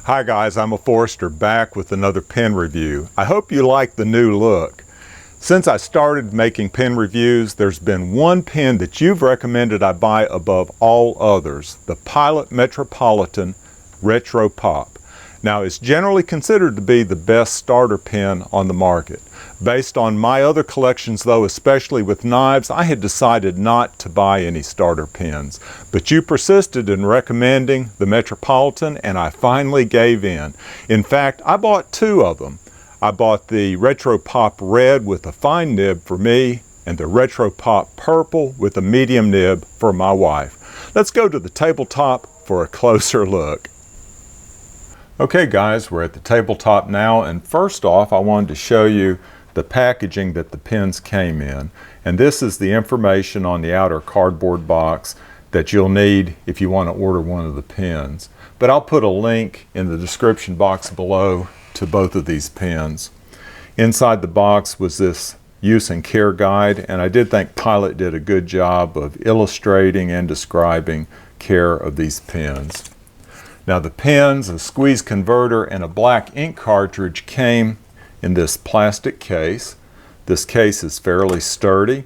Hi guys, I'm a Forester back with another pen review. I hope you like the new look. Since I started making pen reviews, there's been one pen that you've recommended I buy above all others, the Pilot Metropolitan Retro Pop. Now, it's generally considered to be the best starter pen on the market. Based on my other collections though, especially with knives, I had decided not to buy any starter pens. But you persisted in recommending the Metropolitan and I finally gave in. In fact, I bought two of them. I bought the Retro Pop Red with a fine nib for me and the Retro Pop Purple with a medium nib for my wife. Let's go to the tabletop for a closer look. Okay guys, we're at the tabletop now, and first off I wanted to show you the packaging that the pens came in. And this is the information on the outer cardboard box that you'll need if you want to order one of the pens. But I'll put a link in the description box below to both of these pens. Inside the box was this use and care guide, and I did think Pilot did a good job of illustrating and describing care of these pens. Now the pens, a squeeze converter, and a black ink cartridge came in this plastic case. This case is fairly sturdy,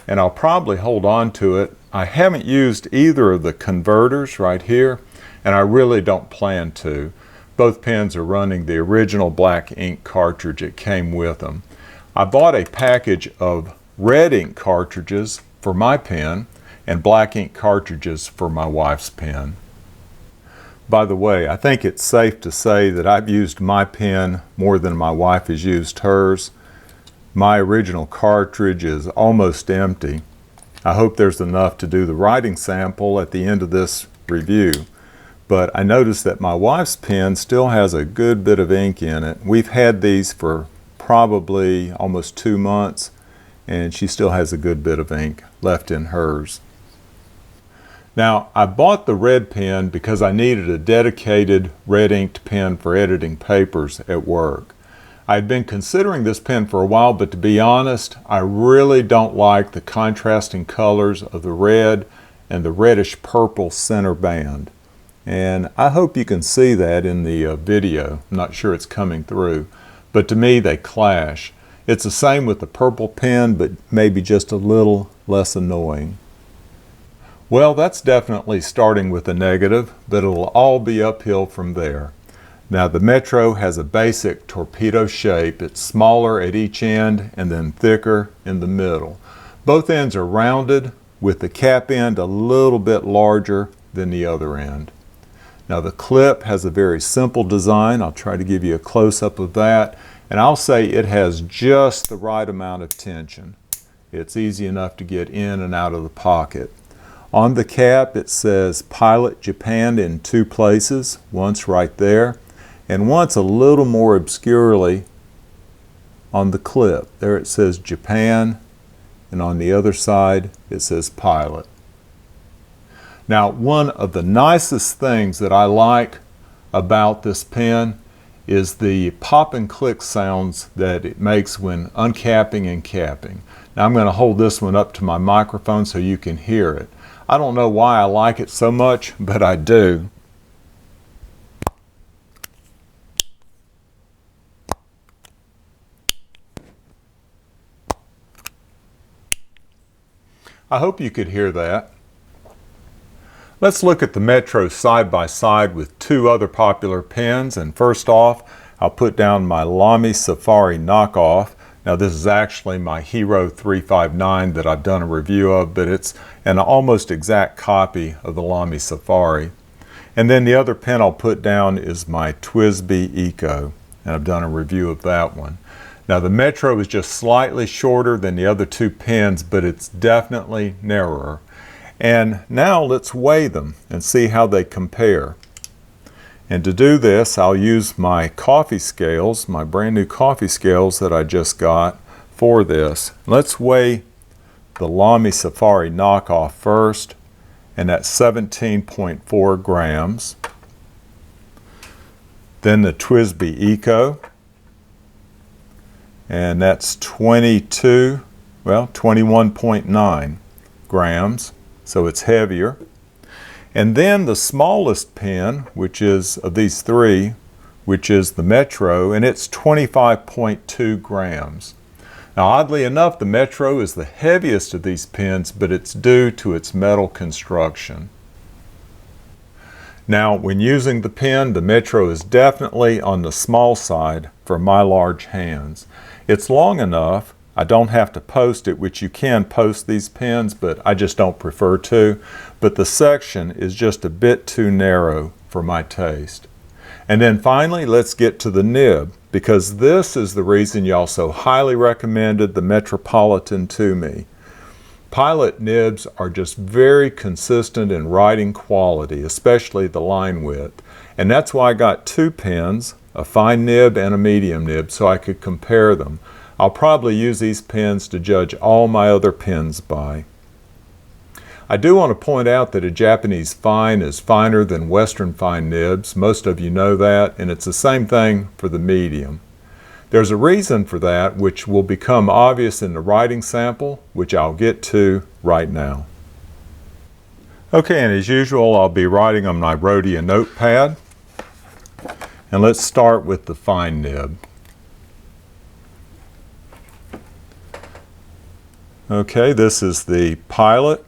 and I'll probably hold on to it. I haven't used either of the converters right here, and I really don't plan to. Both pens are running the original black ink cartridge that came with them. I bought a package of red ink cartridges for my pen and black ink cartridges for my wife's pen. By the way, I think it's safe to say that I've used my pen more than my wife has used hers. My original cartridge is almost empty. I hope there's enough to do the writing sample at the end of this review. But I noticed that my wife's pen still has a good bit of ink in it. We've had these for probably almost 2 months, and she still has a good bit of ink left in hers. Now, I bought the red pen because I needed a dedicated red inked pen for editing papers at work. I had been considering this pen for a while, but to be honest, I really don't like the contrasting colors of the red and the reddish purple center band. And I hope you can see that in the video. I'm not sure it's coming through, but to me they clash. It's the same with the purple pen, but maybe just a little less annoying. Well, that's definitely starting with a negative, but it'll all be uphill from there. Now, the Metro has a basic torpedo shape. It's smaller at each end and then thicker in the middle. Both ends are rounded, with the cap end a little bit larger than the other end. Now, the clip has a very simple design. I'll try to give you a close-up of that, and I'll say it has just the right amount of tension. It's easy enough to get in and out of the pocket. On the cap it says Pilot Japan in 2 places, once right there, and once a little more obscurely on the clip. There it says Japan, and on the other side it says Pilot. Now, one of the nicest things that I like about this pen is the pop and click sounds that it makes when uncapping and capping. Now, I'm going to hold this one up to my microphone so you can hear it. I don't know why I like it so much, but I do. I hope you could hear that. Let's look at the Metro side by side with 2 other popular pens, and first off I'll put down my Lamy Safari knockoff. Now, this is actually my Hero 359 that I've done a review of, but it's an almost exact copy of the Lamy Safari. And then the other pen I'll put down is my TWSBI Eco, and I've done a review of that one. Now, the Metro is just slightly shorter than the other 2 pens, but it's definitely narrower. And now let's weigh them and see how they compare. And to do this, I'll use my coffee scales, my brand new coffee scales that I just got for this. Let's weigh the Lamy Safari knockoff first, and that's 17.4 grams. Then the TWSBI Eco, and that's 21.9 grams, so it's heavier. And then the smallest pen, which is of these three, which is the Metro, and it's 25.2 grams. Now, oddly enough, the Metro is the heaviest of these pens, but it's due to its metal construction. Now, when using the pen, the Metro is definitely on the small side for my large hands. It's long enough. I don't have to post it, which you can post these pens, but I just don't prefer to. But the section is just a bit too narrow for my taste. And then finally, let's get to the nib, because this is the reason y'all so highly recommended the Metropolitan to me. Pilot nibs are just very consistent in writing quality, especially the line width. And that's why I got two pens, a fine nib and a medium nib, so I could compare them. I'll probably use these pens to judge all my other pens by. I do want to point out that a Japanese fine is finer than Western fine nibs. Most of you know that, and it's the same thing for the medium. There's a reason for that, which will become obvious in the writing sample, which I'll get to right now. Okay, and as usual, I'll be writing on my Rhodia notepad. And let's start with the fine nib. Okay, this is the Pilot.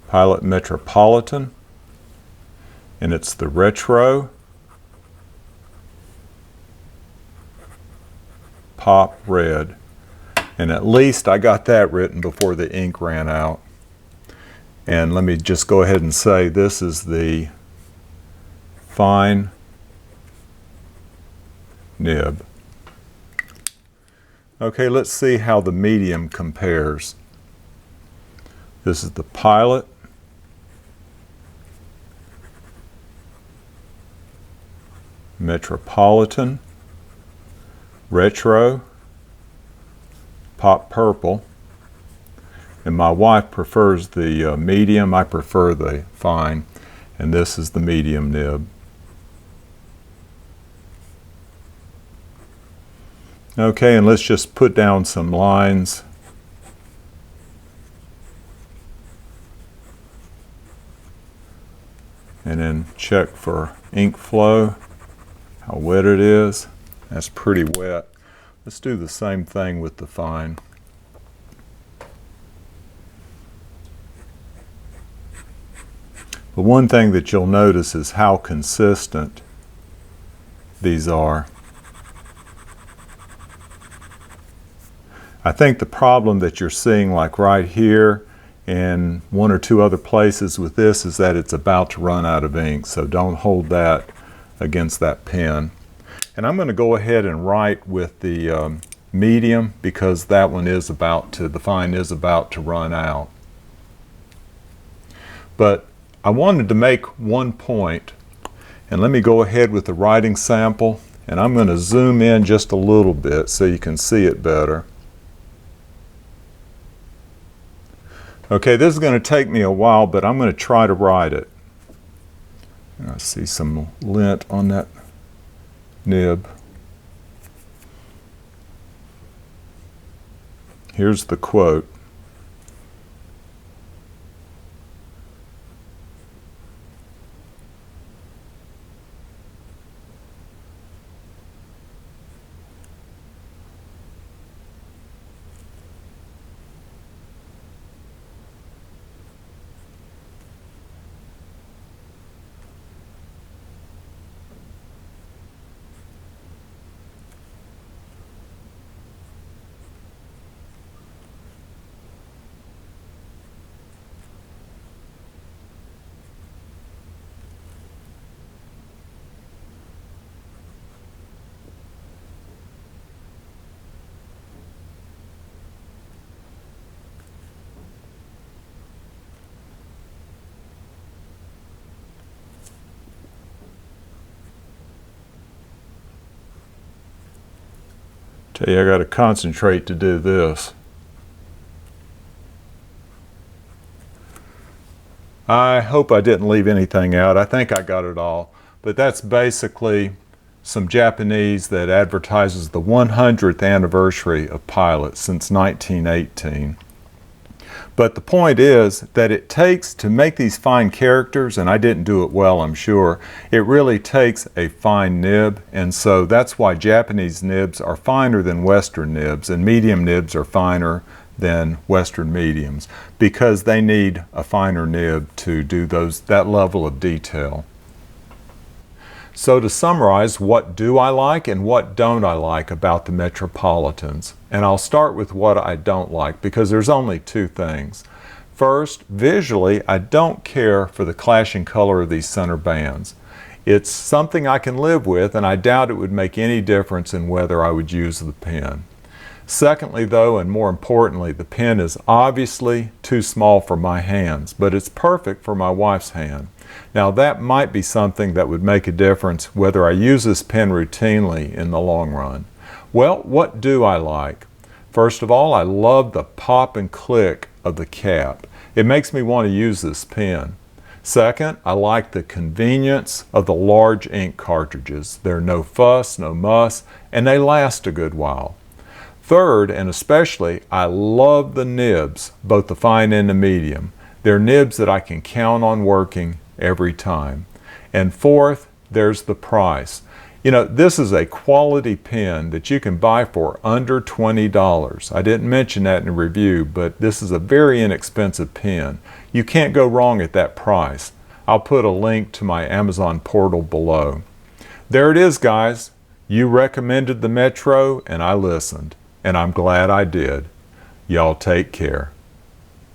Pilot Metropolitan. And it's the Retro Pop Red. And at least I got that written before the ink ran out. And let me just go ahead and say this is the fine nib. Okay, let's see how the medium compares. This is the Pilot. Metropolitan, Retro, Pop Purple, and my wife prefers the medium. I prefer the fine, and this is the medium nib. Okay, and let's just put down some lines. And then check for ink flow. How wet it is. That's pretty wet. Let's do the same thing with the fine. The one thing that you'll notice is how consistent these are. I think the problem that you're seeing, like right here and one or two other places with this, is that it's about to run out of ink, so don't hold that against that pen. And I'm going to go ahead and write with the medium, because that one is about to, the fine is about to run out. But I wanted to make one point, and let me go ahead with the writing sample, and I'm going to zoom in just a little bit so you can see it better. Okay, this is going to take me a while, but I'm going to try to write it. I see some lint on that nib. Here's the quote. Tell you, I got to concentrate to do this. I hope I didn't leave anything out. I think I got it all. But that's basically some Japanese that advertises the 100th anniversary of Pilot since 1918. But the point is that it takes, to make these fine characters, and I didn't do it well, I'm sure, it really takes a fine nib, and so that's why Japanese nibs are finer than Western nibs, and medium nibs are finer than Western mediums, because they need a finer nib to do that level of detail. So to summarize, what do I like and what don't I like about the Metropolitans? And I'll start with what I don't like, because there's only two things. First, visually, I don't care for the clashing color of these center bands. It's something I can live with, and I doubt it would make any difference in whether I would use the pen. Secondly, though, and more importantly, the pen is obviously too small for my hands, but it's perfect for my wife's hand. Now, that might be something that would make a difference whether I use this pen routinely in the long run. Well, what do I like? First of all, I love the pop and click of the cap. It makes me want to use this pen. Second, I like the convenience of the large ink cartridges. They're no fuss, no muss, and they last a good while. Third, and especially, I love the nibs, both the fine and the medium. They're nibs that I can count on working every time. And fourth, there's the price. You know, this is a quality pen that you can buy for under $20. I didn't mention that in the review, but this is a very inexpensive pen. You can't go wrong at that price. I'll put a link to my Amazon portal below. There it is, guys. You recommended the Metro, and I listened. And I'm glad I did. Y'all take care.